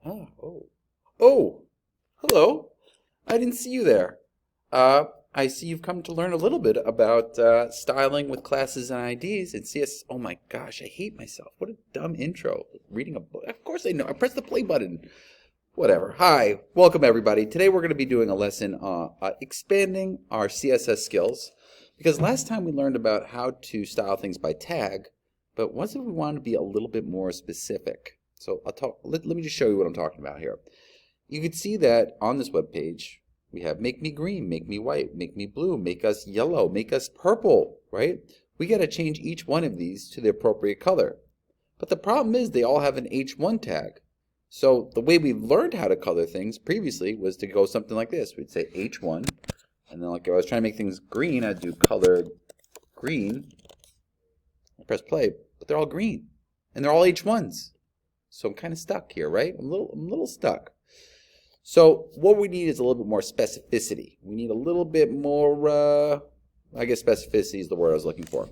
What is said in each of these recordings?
Oh, hello. I didn't see you there. I see you've come to learn a little bit about styling with classes and IDs and CS. Oh my gosh, I hate myself. What a dumb intro. Reading a book. Of course I know. I pressed the play button. Whatever. Hi, welcome everybody. Today we're going to be doing a lesson on expanding our CSS skills. Because last time we learned about how to style things by tag, but what if we want to be a little bit more specific? So let me just show you what I'm talking about here. You can see that on this web page, we have make me green, make me white, make me blue, make us yellow, make us purple, right? We got to change each one of these to the appropriate color. But the problem is they all have an H1 tag. So the way we learned how to color things previously was to go something like this. We'd say H1, and then like if I was trying to make things green, I'd do color green. I press play, but they're all green, and they're all H1s. So I'm kind of stuck here, right? I'm a little stuck. So what we need is a little bit more specificity. We need a little bit more, I guess specificity is the word I was looking for.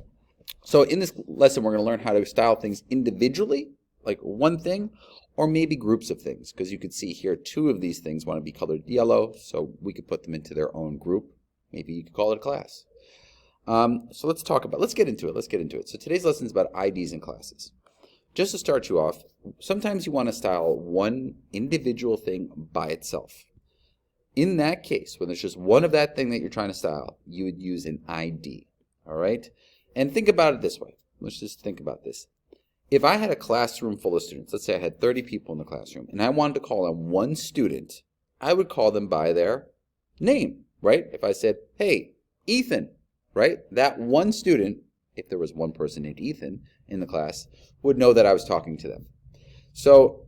So in this lesson, we're going to learn how to style things individually, like one thing, or maybe groups of things, because you can see here two of these things want to be colored yellow, so we could put them into their own group. Maybe you could call it a class. So let's get into it. So today's lesson is about IDs and classes. Just to start you off, sometimes you want to style one individual thing by itself. In that case, when there's just one of that thing that you're trying to style, you would use an ID, all right? And think about it this way. Let's just think about this. If I had a classroom full of students, let's say I had 30 people in the classroom, and I wanted to call on one student, I would call them by their name, right? If I said, hey, Ethan, right? That one student, if there was one person named Ethan in the class, would know that I was talking to them. So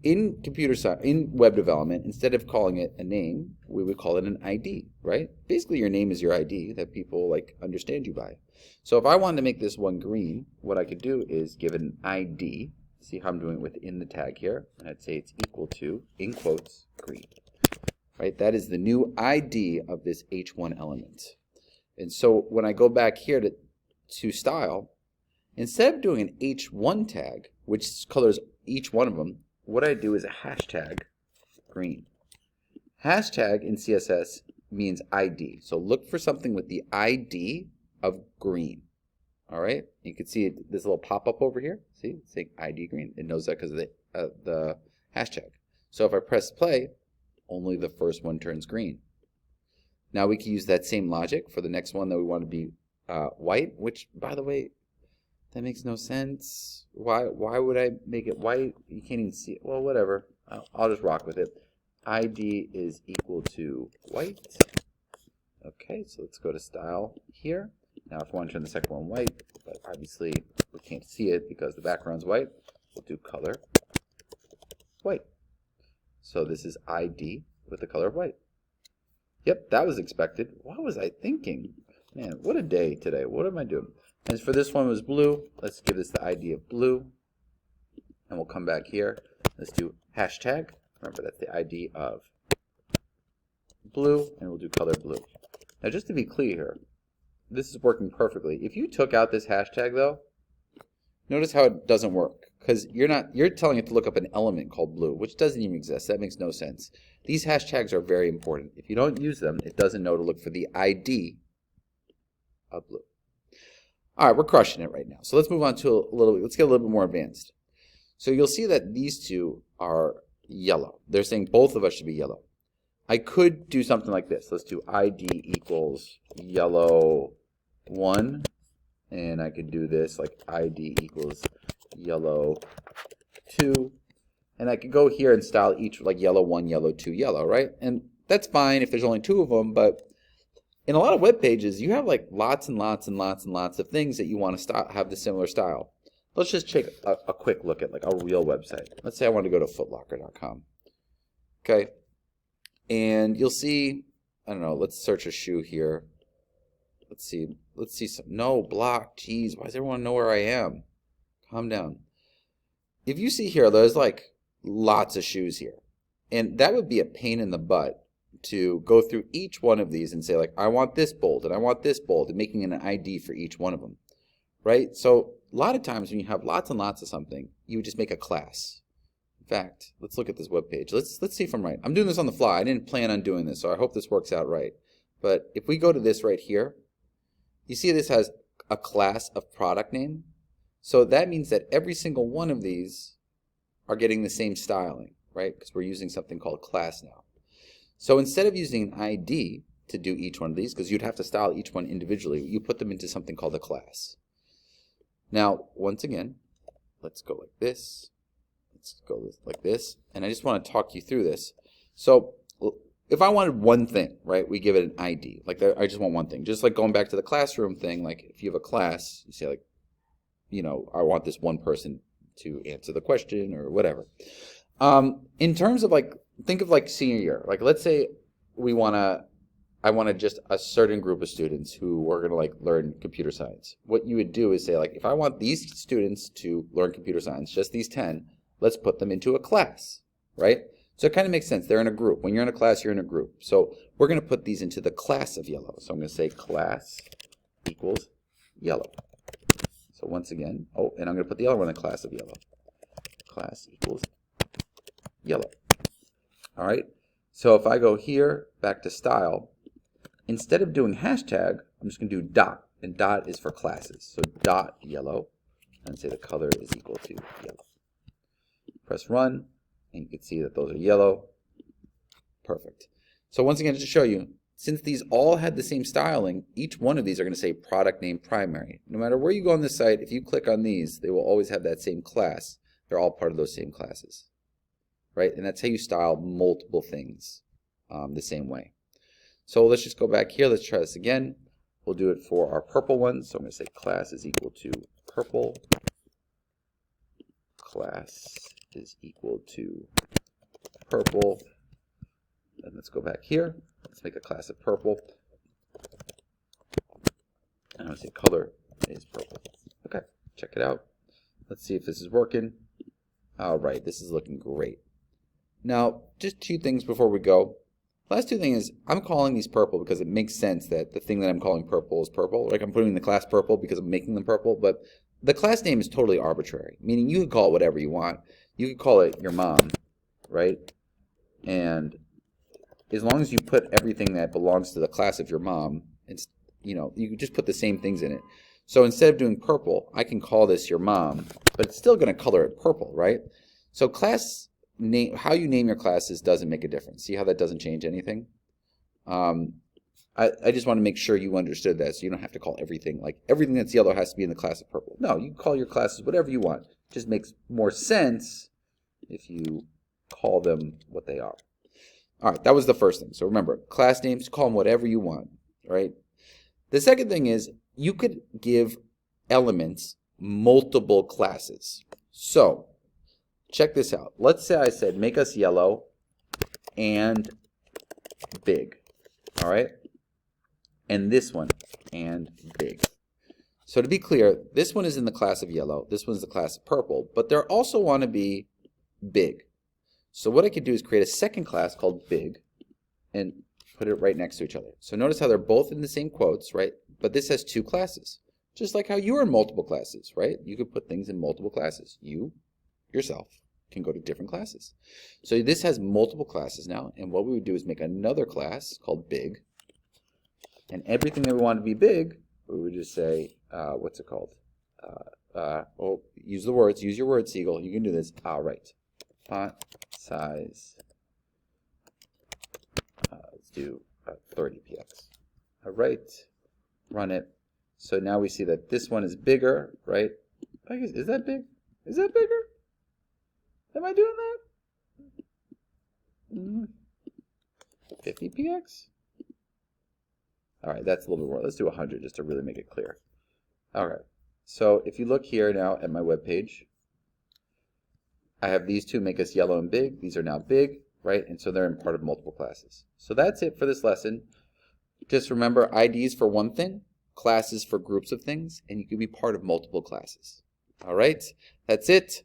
in computer science, in web development, instead of calling it a name, we would call it an ID, right? Basically, your name is your ID that people like understand you by. So if I wanted to make this one green, what I could do is give it an ID. See how I'm doing it within the tag here. And I'd say it's equal to, in quotes, green. Right? That is the new ID of this H1 element. And so when I go back here to style, instead of doing an H1 tag, which colors each one of them, what I do is a hashtag green. Hashtag in CSS means ID. So look for something with the ID of green. All right? You can see this little pop-up over here. See? It's saying ID green. It knows that because of the hashtag. So if I press play, only the first one turns green. Now we can use that same logic for the next one that we want to be white, which, by the way, that makes no sense. Why would I make it white? You can't even see it. Well, whatever. I'll just rock with it. ID is equal to white. Okay, so let's go to style here. Now if I want to turn the second one white, but obviously we can't see it because the background's white, we'll do color white. So this is ID with the color of white. Yep, that was expected. What was I thinking? Man, what a day today. What am I doing? And for this one was blue. Let's give this the ID of blue. And we'll come back here. Let's do hashtag. Remember, that's the ID of blue. And we'll do color blue. Now, just to be clear here, this is working perfectly. If you took out this hashtag, though, notice how it doesn't work. Because you're telling it to look up an element called blue, which doesn't even exist. That makes no sense. These hashtags are very important. If you don't use them, it doesn't know to look for the ID of blue. All right, we're crushing it right now. So let's move on to let's get a little bit more advanced. So you'll see that these two are yellow. They're saying both of us should be yellow. I could do something like this. Let's do ID equals yellow 1. And I could do this like ID equals yellow 2. And I could go here and style each like yellow 1, yellow 2, yellow, right? And that's fine if there's only two of them, but in a lot of web pages, you have like lots and lots and lots and lots of things that you want to have the similar style. Let's just take a quick look at like a real website. Let's say I want to go to footlocker.com. Okay. And you'll see, I don't know, let's search a shoe here. Let's see some, no, block, geez, why does everyone know where I am? Calm down. If you see here, there's like lots of shoes here. And that would be a pain in the butt to go through each one of these and say like, I want this bold and I want this bold, and making an ID for each one of them, right? So a lot of times when you have lots and lots of something, you would just make a class. fact, let's look at this web page. Let's see if I'm right. I'm doing this on the fly. I didn't plan on doing this, so I hope this works out right. But if we go to this right here, you see this has a class of product name. So that means that every single one of these are getting the same styling, right? Because we're using something called class now. So instead of using an ID to do each one of these, because you'd have to style each one individually, you put them into something called a class. Now, once again, let's go like this. Let's go like this. And I just want to talk you through this. So if I wanted one thing, right, we give it an ID. Like I just want one thing. Just like going back to the classroom thing, like if you have a class, you say like, you know, I want this one person to answer the question or whatever. In terms of like, think of like senior year. Like let's say I wanted just a certain group of students who were going to like learn computer science. What you would do is say like, if I want these students to learn computer science, just these 10, let's put them into a class, right? So it kind of makes sense. They're in a group. When you're in a class, you're in a group. So we're going to put these into the class of yellow. So I'm going to say class equals yellow. So once again, oh, and I'm going to put the other one in the class of yellow. Class equals yellow. All right. So if I go here, back to style, instead of doing hashtag, I'm just going to do dot. And dot is for classes. So dot yellow. And say the color is equal to yellow. Press run. And you can see that those are yellow. Perfect. So once again, just to show you, since these all had the same styling, each one of these are going to say product name primary. No matter where you go on this site, if you click on these, they will always have that same class. They're all part of those same classes, right? And that's how you style multiple things the same way. So let's just go back here. Let's try this again. We'll do it for our purple ones. So I'm going to say class is equal to purple. Class is equal to purple. And let's go back here. Let's make a class of purple. And I'm going to say color is purple. Okay, check it out. Let's see if this is working. All right, this is looking great. Now, just two things before we go. Last two things is I'm calling these purple because it makes sense that the thing that I'm calling purple is purple. Like I'm putting the class purple because I'm making them purple, but the class name is totally arbitrary, meaning you could call it whatever you want. You could call it your mom, right? And as long as you put everything that belongs to the class of your mom, it's, you know, you just put the same things in it. So instead of doing purple, I can call this your mom, but it's still going to color it purple, right? So class name, how you name your classes doesn't make a difference. See how that doesn't change anything? I just want to make sure you understood that, so you don't have to call everything, like everything that's yellow has to be in the class of purple. No, you can call your classes whatever you want. It just makes more sense if you call them what they are. All right, that was the first thing. So remember, class names, call them whatever you want, right? The second thing is you could give elements multiple classes. So check this out. Let's say I said make us yellow and big, all right? And this one and big. So to be clear, this one is in the class of yellow, this one's the class of purple, but they also want to be big. So what I could do is create a second class called big and put it right next to each other. So notice how they're both in the same quotes, right? But this has two classes, just like how you're in multiple classes, right? You could put things in multiple classes. You, yourself, can go to different classes. So this has multiple classes now, and what we would do is make another class called big, and everything that we want to be big, we would just say, what's it called? Use the words, use your words, Siegel. You can do this. All right. Font size, let's do 30 px. All right, run it. So now we see that this one is bigger, right? I guess, is that big? Is that bigger? Am I doing that? 50 px? All right, that's a little bit more. Let's do 100 just to really make it clear. All right, so if you look here now at my web page, I have these two make us yellow and big. These are now big, right? And so they're in part of multiple classes. So that's it for this lesson. Just remember IDs for one thing, classes for groups of things, and you can be part of multiple classes. All right, that's it.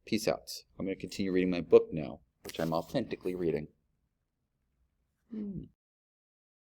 Peace out. I'm going to continue reading my book now, which I'm authentically reading.